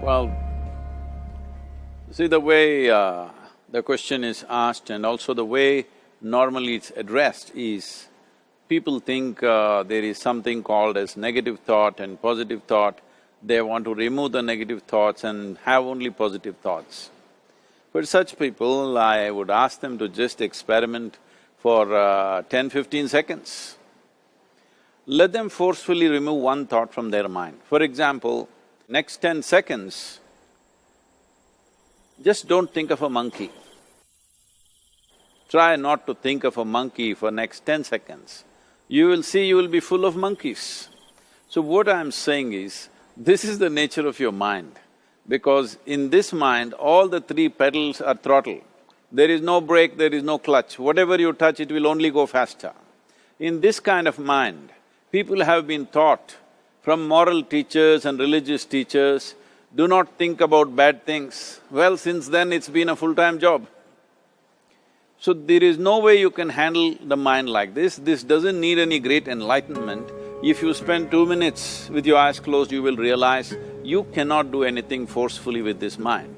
Well, see the way the question is asked and also the way normally it's addressed is, people think there is something called as negative thought and positive thought. They want to remove the negative thoughts and have only positive thoughts. For such people, I would ask them to just experiment for 10-15 seconds. Let them forcefully remove one thought from their mind. For example, next 10 seconds, just don't think of a monkey. Try not to think of a monkey for next 10 seconds. You will see you will be full of monkeys. So what I'm saying is, this is the nature of your mind, because in this mind, all the three pedals are throttle. There is no brake, there is no clutch. Whatever you touch, it will only go faster. In this kind of mind, people have been taught from moral teachers and religious teachers, do not think about bad things. Well, since then it's been a full-time job. So there is no way you can handle the mind like this. This doesn't need any great enlightenment. If you spend 2 minutes with your eyes closed, you will realize you cannot do anything forcefully with this mind.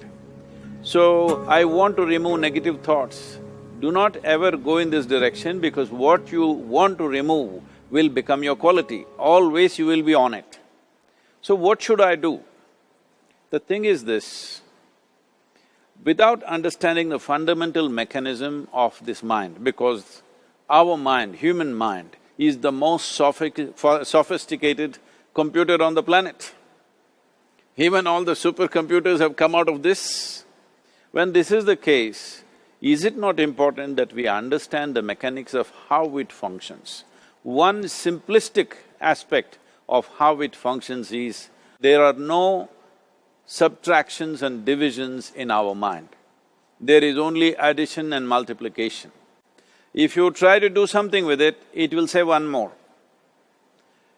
So, I want to remove negative thoughts. Do not ever go in this direction, because what you want to remove will become your quality. Always you will be on it. So what should I do? The thing is this, without understanding the fundamental mechanism of this mind, because our mind, human mind, is the most sophisticated computer on the planet. Even all the supercomputers have come out of this. When this is the case, is it not important that we understand the mechanics of how it functions? One simplistic aspect of how it functions is, there are no subtractions and divisions in our mind. There is only addition and multiplication. If you try to do something with it, it will say one more.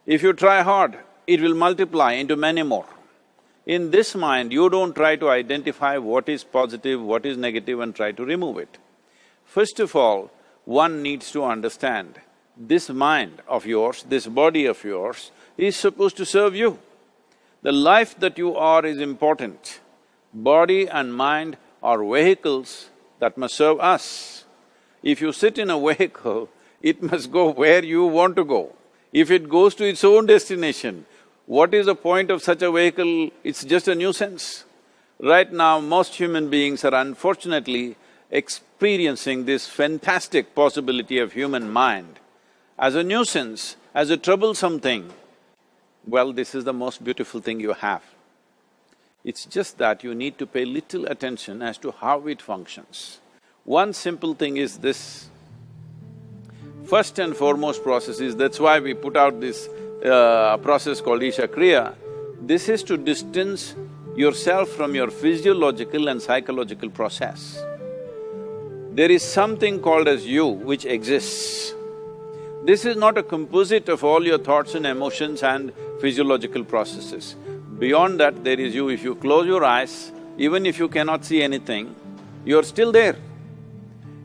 If you try hard, it will multiply into many more. In this mind, you don't try to identify what is positive, what is negative and try to remove it. First of all, one needs to understand, this mind of yours, this body of yours is supposed to serve you. The life that you are is important. Body and mind are vehicles that must serve us. If you sit in a vehicle, it must go where you want to go. If it goes to its own destination, what is the point of such a vehicle? It's just a nuisance. Right now, most human beings are unfortunately experiencing this fantastic possibility of human mind as a nuisance, as a troublesome thing. Well, this is the most beautiful thing you have. It's just that you need to pay little attention as to how it functions. One simple thing is this. First and foremost process is, that's why we put out this process called Isha Kriya. This is to distance yourself from your physiological and psychological process. There is something called as you which exists. This is not a composite of all your thoughts and emotions and physiological processes. Beyond that, there is you. If you close your eyes, even if you cannot see anything, you're still there.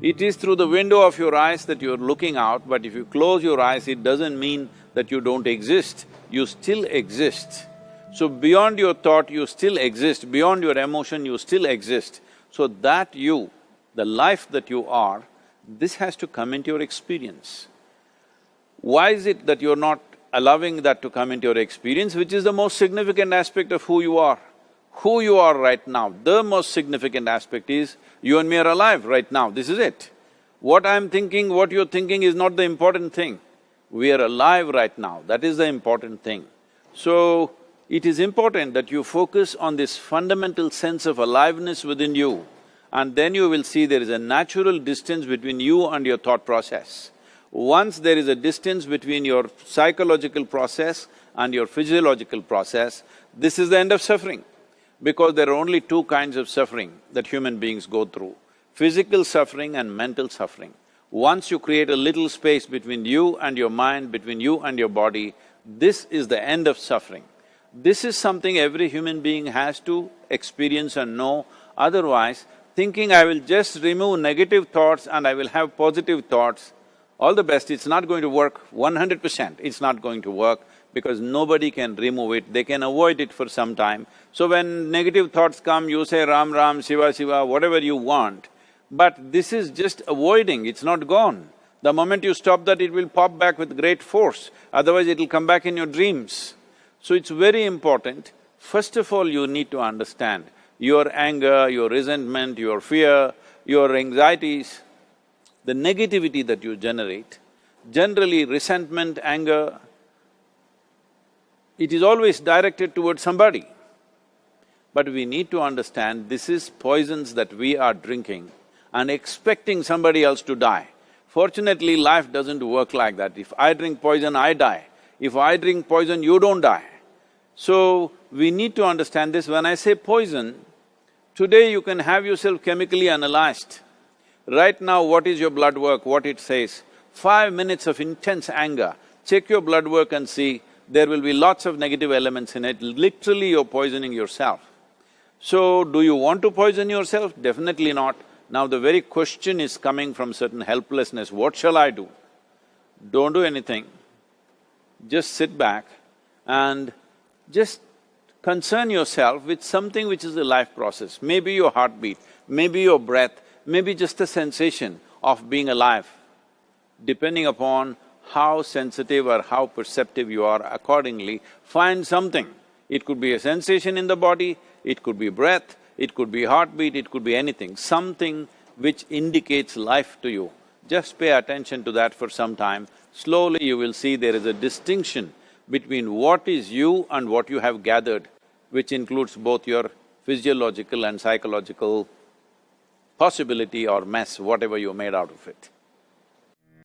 It is through the window of your eyes that you're looking out, but if you close your eyes, it doesn't mean that you don't exist, you still exist. So beyond your thought, you still exist, beyond your emotion, you still exist. So that you, the life that you are, this has to come into your experience. Why is it that you're not allowing that to come into your experience, which is the most significant aspect of who you are? Who you are right now, the most significant aspect is, you and me are alive right now, this is it. What I'm thinking, what you're thinking is not the important thing. We are alive right now, that is the important thing. So, it is important that you focus on this fundamental sense of aliveness within you, and then you will see there is a natural distance between you and your thought process. Once there is a distance between your psychological process and your physiological process, this is the end of suffering. Because there are only two kinds of suffering that human beings go through, physical suffering and mental suffering. Once you create a little space between you and your mind, between you and your body, this is the end of suffering. This is something every human being has to experience and know, otherwise thinking I will just remove negative thoughts and I will have positive thoughts, All the best, it's not going to work 100%, it's not going to work because nobody can remove it, they can avoid it for some time. So when negative thoughts come, you say Ram Ram, Shiva Shiva, whatever you want, but this is just avoiding, it's not gone. The moment you stop that, it will pop back with great force, otherwise it'll come back in your dreams. So it's very important, first of all you need to understand your anger, your resentment, your fear, your anxieties, the negativity that you generate. Generally resentment, anger, it is always directed towards somebody. But we need to understand this is poisons that we are drinking and expecting somebody else to die. Fortunately, life doesn't work like that. If I drink poison, I die. If I drink poison, you don't die. So, we need to understand this. When I say poison, today you can have yourself chemically analyzed. Right now, what is your blood work, what it says? 5 minutes of intense anger, check your blood work and see, there will be lots of negative elements in it, literally you're poisoning yourself. So, do you want to poison yourself? Definitely not. Now the very question is coming from certain helplessness, what shall I do? Don't do anything, just sit back and just concern yourself with something which is a life process. Maybe your heartbeat, maybe your breath, maybe just a sensation of being alive. Depending upon how sensitive or how perceptive you are, accordingly, find something. It could be a sensation in the body, it could be breath, it could be heartbeat, it could be anything, something which indicates life to you. Just pay attention to that for some time. Slowly you will see there is a distinction between what is you and what you have gathered, which includes both your physiological and psychological possibility or mess, whatever you made out of it.